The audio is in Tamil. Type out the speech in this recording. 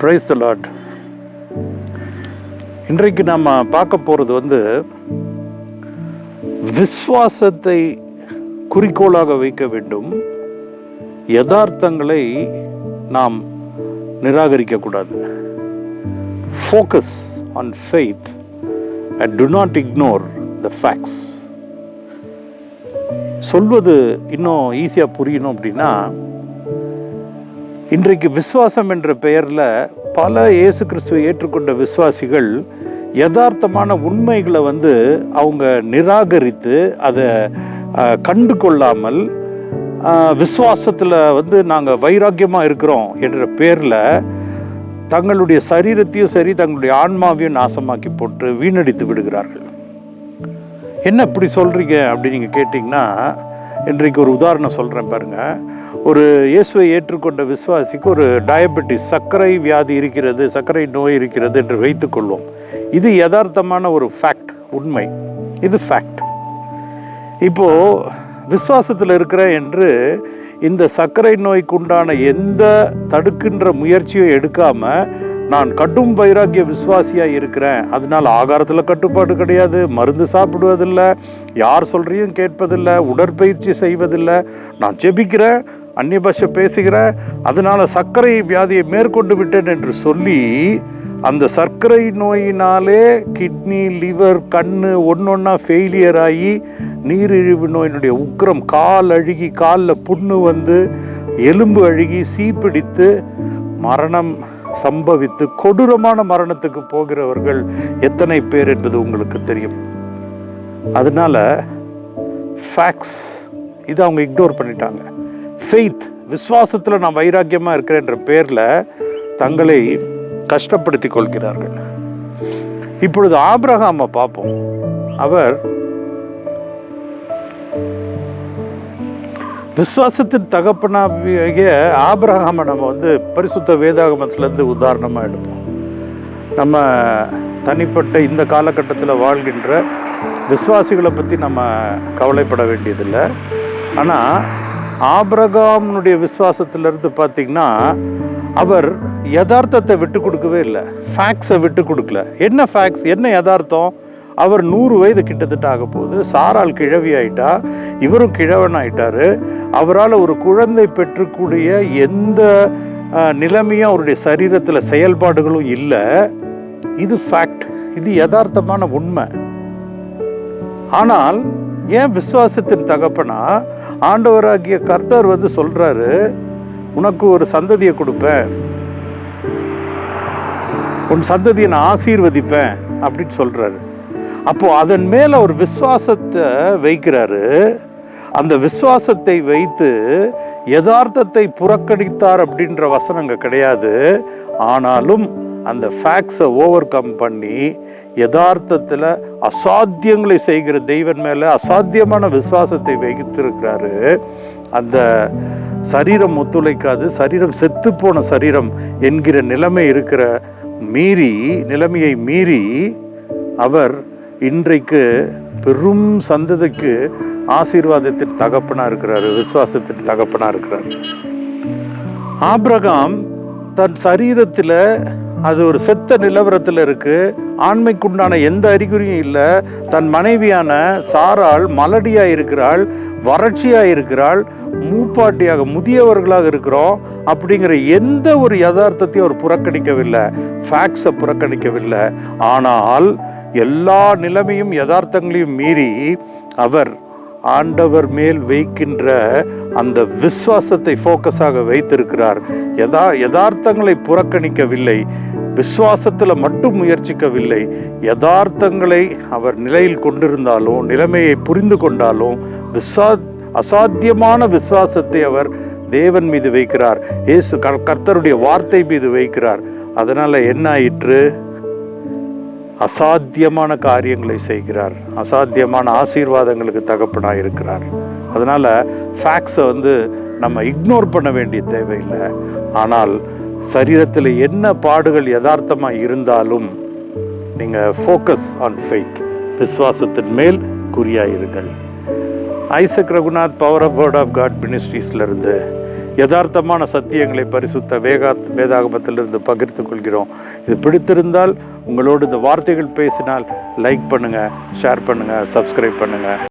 Praise the Lord. இன்றைக்கு நாம் பார்க்க போகிறது விசுவாசத்தை குறிக்கோளாக வைக்க வேண்டும். யதார்த்தங்களை நாம் நிராகரிக்கக்கூடாது. Focus on faith and do not ignore the facts. சொல்வது இன்னும் ஈஸியாக புரியணும் அப்படின்னா, இன்றைக்கு விசுவாசம் என்ற பெயரில் பல இயேசு கிறிஸ்துவை ஏற்றுக்கொண்ட விசுவாசிகள் யதார்த்தமான உண்மைகளை அவங்க நிராகரித்து அதை கண்டு கொள்ளாமல் விசுவாசத்தில் நாங்கள் வைராக்கியமாக இருக்கிறோம் என்ற பேரில் தங்களுடைய சரீரத்தையும் சரி தங்களுடைய ஆன்மாவையும் நாசமாக்கி போட்டு வீணடித்து விடுகிறார்கள். என்ன இப்படி சொல்கிறீங்க அப்படின்னு நீங்கள் கேட்டிங்கன்னா, இன்றைக்கு ஒரு உதாரணம் சொல்கிறேன் பாருங்கள். ஒரு இயேசுவை ஏற்றுக்கொண்ட விசுவாசிக்கு ஒரு டயபெட்டிஸ், சர்க்கரை வியாதி இருக்கிறது, சர்க்கரை நோய் இருக்கிறது என்று வைத்துக்கொள்வோம். இது யதார்த்தமான ஒரு ஃபேக்ட், உண்மை. இது ஃபேக்ட். இப்போது விசுவாசத்தில் இருக்கிற என்று இந்த சர்க்கரை நோய்க்கு உண்டான எந்த தடுக்கின்ற முயற்சியும் எடுக்காமல் நான் கடும் வைராக்கிய விசுவாசியாக இருக்கிறேன், அதனால் ஆகாரத்தில் கட்டுப்பாடு கிடையாது, மருந்து சாப்பிடுவதில்லை, யார் சொல்கிறையும் கேட்பதில்லை, உடற்பயிற்சி செய்வதில்லை, நான் ஜெபிக்கிறேன், அந்நிய பாஷை பேசுகிறேன், அதனால் சர்க்கரை வியாதியை மேற்கொண்டு விட்டேன் என்று சொல்லி அந்த சர்க்கரை நோயினாலே கிட்னி, லிவர், கண் ஒன்றொன்னா ஃபெயிலியர் ஆகி நீரிழிவு நோயினுடைய உக்கிரம், கால் அழுகி காலில் புண்ணு எலும்பு அழுகி சீப்பிடித்து மரணம் சம்பவித்து கொடூரமான மரணத்துக்கு போகிறவர்கள் எத்தனை பேர் என்பது உங்களுக்கு தெரியும். அதனால ஃபேக்ட்ஸ் இதை அவங்க இக்னோர் பண்ணிட்டாங்க. ஃபெய்த், விசுவாசத்தில் நான் வைராக்கியமாக இருக்கிறேன்ற பேரில் தங்களை கஷ்டப்படுத்தி கொள்கிறார்கள். இப்பொழுது ஆபிரகாமை பார்ப்போம். அவர் விசுவாசத்தின் தகப்பனாகிய ஆபிரகாமை நம்ம பரிசுத்த வேதாகமத்திலேருந்து உதாரணமாக எடுப்போம். நம்ம தனிப்பட்ட இந்த காலகட்டத்தில் வாழ்கின்ற விசுவாசிகளை பற்றி நம்ம கவலைப்பட வேண்டியதில்லை. ஆனால் ஆபிரகாமுடைய விசுவாசத்திலிருந்து பார்த்திங்கன்னா, அவர் யதார்த்தத்தை விட்டு கொடுக்கவே இல்லை, ஃபேக்ட்ஸை விட்டு கொடுக்கல. என்ன ஃபேக்ட்ஸ், என்ன யதார்த்தம்? அவர் 100 வயது கிட்டத்தட்ட ஆக போகுது. சாரால் கிழவி ஆயிட்டா, இவரும் கிழவன் ஆயிட்டாரு. அவரால் ஒரு குழந்தை பெற்றுக்கூடிய எந்த நிலைமையும் அவருடைய சரீரத்தில் செயல்பாடுகளும் இல்லை. இது ஃபேக்ட், இது யதார்த்தமான உண்மை. ஆனால் ஏன் விசுவாசத்தின் தகப்பனா ஆண்டவராகிய கர்த்தர் சொல்றாரு, உனக்கு ஒரு சந்ததியை கொடுப்பேன், உன் சந்ததியை நான் ஆசீர்வதிப்பேன் அப்படின்னு சொல்றாரு. அப்போ அதன் மேல ஒரு விசுவாசத்தை வைக்கிறாரு. அந்த விசுவாசத்தை வைத்து யதார்த்தத்தை புறக்கணித்தார் அப்படின்ற வசனங்க கிடையாது. ஆனாலும் அந்த ஃபேக்ட்ஸை ஓவர் கம் பண்ணி யதார்த்தத்தில் அசாத்தியங்களை செய்கிற தெய்வன் மேலே அசாத்தியமான விசுவாசத்தை வைத்திருக்கிறாரு. அந்த சரீரம் ஒத்துழைக்காது, சரீரம் செத்துப்போன சரீரம் என்கிற நிலைமை இருக்கிற நிலைமையை மீறி அவர் இன்றைக்கு பெரும் சந்ததிக்கு ஆசீர்வாதத்தின் தகப்பனா இருக்கிறாரு, விசுவாசத்தின் தகப்பனா இருக்கிறார். ஆபிரகாம் தன் சரீரத்தில் அது ஒரு செத்த நிலவரத்தில் இருக்கு, ஆண்மைக்குண்டான எந்த அறிகுறியும் இல்லை. தன் மனைவியான சாராள் மலடியா இருக்கிறாள், வறட்சியா இருக்கிறாள், மூப்பாட்டியாக முதியவர்களாக இருக்கிறோம் அப்படிங்கிற எந்த ஒரு யதார்த்தத்தையும் அவர் புறக்கணிக்கவில்லை, ஃபேக்ட்ஸை புறக்கணிக்கவில்லை. ஆனால் எல்லா நிலைமையும் யதார்த்தங்களையும் மீறி அவர் ஆண்டவர் மேல் வைக்கின்ற அந்த விசுவாசத்தை ஃபோக்கஸாக வைத்திருக்கிறார். யதார்த்தங்களை புறக்கணிக்கவில்லை, விசுவாசத்தில் மட்டும் முயற்சிக்கவில்லை. யதார்த்தங்களை அவர் நிலையில் கொண்டிருந்தாலும், நிலைமையை புரிந்து கொண்டாலும் அசாத்தியமான விசுவாசத்தை அவர் தேவன் மீது வைக்கிறார், இயேசு கர்த்தருடைய வார்த்தை மீது வைக்கிறார். அதனால என்ன ஆயிற்று? அசாத்தியமான காரியங்களை செய்கிறார், அசாத்தியமான ஆசீர்வாதங்களுக்கு தகப்பனாக இருக்கிறார். அதனால ஃபேக்ட்ஸை நம்ம இக்னோர் பண்ண வேண்டிய தேவையில்லை. ஆனால் சரீரத்தில் என்ன பாடுகள் யதார்த்தமாக இருந்தாலும் நீங்கள் ஃபோக்கஸ் ஆன் ஃபெய்த், விசுவாசத்தின் மேல் குறியாயிருங்கள். Isaac Raghunath, power of word of God மினிஸ்ட்ரீஸ்லேருந்து யதார்த்தமான சத்தியங்களை பரிசுத்த வேதாகமத்திலிருந்து பகிர்ந்து கொள்கிறோம். இது பிடித்திருந்தால், உங்களோடு இந்த வார்த்தைகள் பேசினால் லைக் பண்ணுங்கள், ஷேர் பண்ணுங்கள், சப்ஸ்கிரைப் பண்ணுங்கள்.